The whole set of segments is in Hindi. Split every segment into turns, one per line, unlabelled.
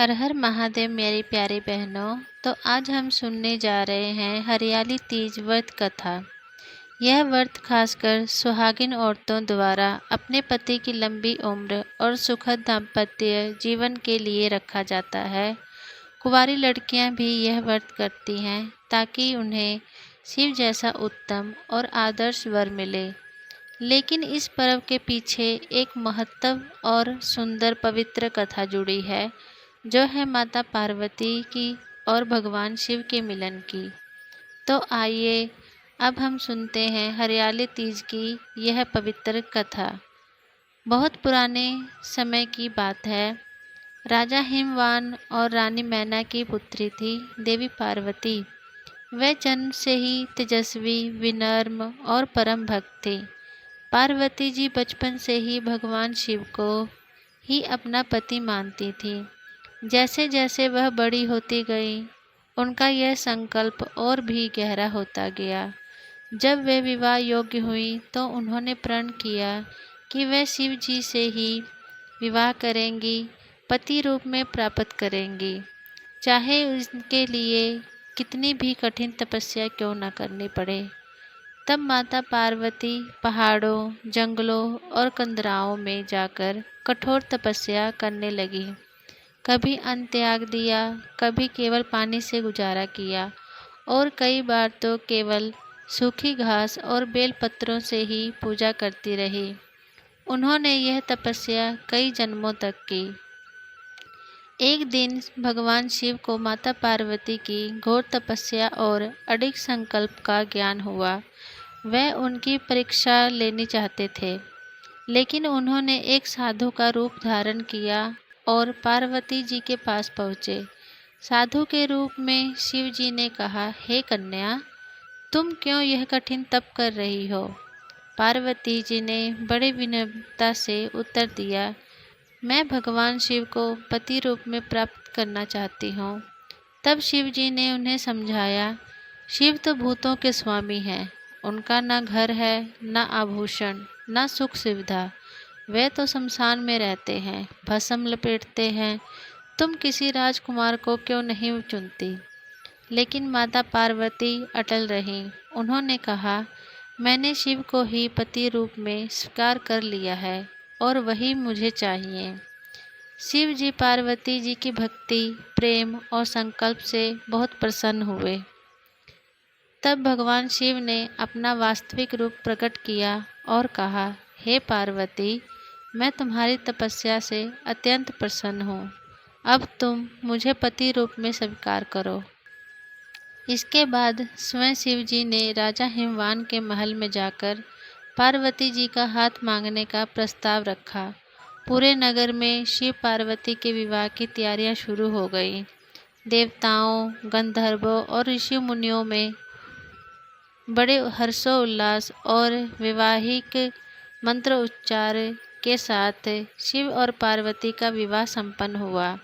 हर हर महादेव मेरी प्यारी बहनों। तो आज हम सुनने जा रहे हैं हरियाली तीज व्रत कथा। यह व्रत खासकर सुहागिन औरतों द्वारा अपने पति की लंबी उम्र और सुखद दाम्पत्य जीवन के लिए रखा जाता है। कुंवारी लड़कियां भी यह व्रत करती हैं ताकि उन्हें शिव जैसा उत्तम और आदर्श वर मिले। लेकिन इस पर्व के पीछे एक महत्व और सुंदर पवित्र कथा जुड़ी है, जो है माता पार्वती की और भगवान शिव के मिलन की। तो आइए अब हम सुनते हैं हरियाली तीज की यह पवित्र कथा। बहुत पुराने समय की बात है। राजा हिमवान और रानी मैना की पुत्री थी देवी पार्वती। वह जन्म से ही तेजस्वी, विनम्र और परम भक्त थी। पार्वती जी बचपन से ही भगवान शिव को ही अपना पति मानती थी। जैसे जैसे वह बड़ी होती गई, उनका यह संकल्प और भी गहरा होता गया। जब वे विवाह योग्य हुई तो उन्होंने प्रण किया कि वे शिव जी से ही विवाह करेंगी, पति रूप में प्राप्त करेंगी, चाहे उसके लिए कितनी भी कठिन तपस्या क्यों न करनी पड़े। तब माता पार्वती पहाड़ों, जंगलों और कंदराओं में जाकर कठोर तपस्या करने लगी। कभी अन्न त्याग दिया, कभी केवल पानी से गुजारा किया और कई बार तो केवल सूखी घास और बेल पत्रों से ही पूजा करती रही। उन्होंने यह तपस्या कई जन्मों तक की। एक दिन भगवान शिव को माता पार्वती की घोर तपस्या और अडिग संकल्प का ज्ञान हुआ। वह उनकी परीक्षा लेनी चाहते थे, लेकिन उन्होंने एक साधु का रूप धारण किया और पार्वती जी के पास पहुँचे। साधु के रूप में शिव जी ने कहा, हे कन्या, तुम क्यों यह कठिन तप कर रही हो? पार्वती जी ने बड़े विनम्रता से उत्तर दिया, मैं भगवान शिव को पति रूप में प्राप्त करना चाहती हूँ। तब शिव जी ने उन्हें समझाया, शिव तो भूतों के स्वामी हैं। उनका ना घर है, ना आभूषण, ना सुख सुविधा। वे तो शमशान में रहते हैं, भस्म लपेटते हैं। तुम किसी राजकुमार को क्यों नहीं चुनती? लेकिन माता पार्वती अटल रहीं। उन्होंने कहा, मैंने शिव को ही पति रूप में स्वीकार कर लिया है और वही मुझे चाहिए। शिव जी पार्वती जी की भक्ति, प्रेम और संकल्प से बहुत प्रसन्न हुए। तब भगवान शिव ने अपना वास्तविक रूप प्रकट किया और कहा, हे पार्वती, मैं तुम्हारी तपस्या से अत्यंत प्रसन्न हूँ। अब तुम मुझे पति रूप में स्वीकार करो। इसके बाद स्वयं शिव जी ने राजा हिमवान के महल में जाकर पार्वती जी का हाथ मांगने का प्रस्ताव रखा। पूरे नगर में शिव पार्वती के विवाह की तैयारियां शुरू हो गई। देवताओं, गंधर्वों और ऋषि मुनियों में बड़े हर्षोल्लास और वैवाहिक मंत्र उच्चार के साथ शिव और पार्वती का विवाह संपन्न हुआ।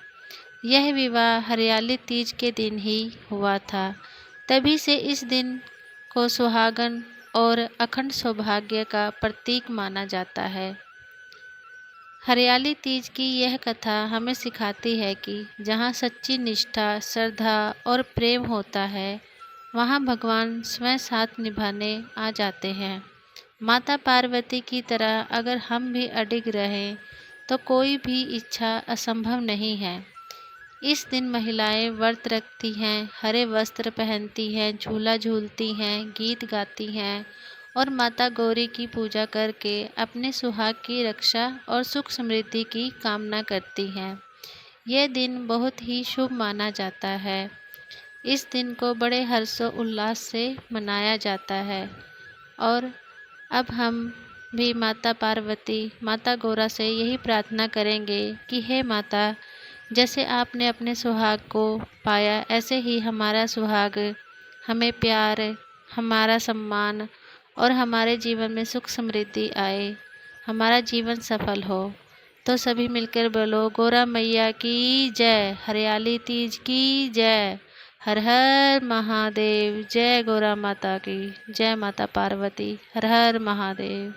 यह विवाह हरियाली तीज के दिन ही हुआ था। तभी से इस दिन को सुहागन और अखंड सौभाग्य का प्रतीक माना जाता है। हरियाली तीज की यह कथा हमें सिखाती है कि जहाँ सच्ची निष्ठा, श्रद्धा और प्रेम होता है, वहाँ भगवान स्वयं साथ निभाने आ जाते हैं। माता पार्वती की तरह अगर हम भी अडिग रहें तो कोई भी इच्छा असंभव नहीं है। इस दिन महिलाएं व्रत रखती हैं, हरे वस्त्र पहनती हैं, झूला झूलती हैं, गीत गाती हैं और माता गौरी की पूजा करके अपने सुहाग की रक्षा और सुख समृद्धि की कामना करती हैं। यह दिन बहुत ही शुभ माना जाता है। इस दिन को बड़े हर्षो उल्लास से मनाया जाता है। और अब हम भी माता पार्वती, माता गौरा से यही प्रार्थना करेंगे कि हे माता, जैसे आपने अपने सुहाग को पाया, ऐसे ही हमारा सुहाग हमें प्यार, हमारा सम्मान और हमारे जीवन में सुख समृद्धि आए, हमारा जीवन सफल हो। तो सभी मिलकर बोलो, गौरा मैया की जय, हरियाली तीज की जय, हर हर महादेव। जय गौरा माता की, जय माता पार्वती, हर हर महादेव।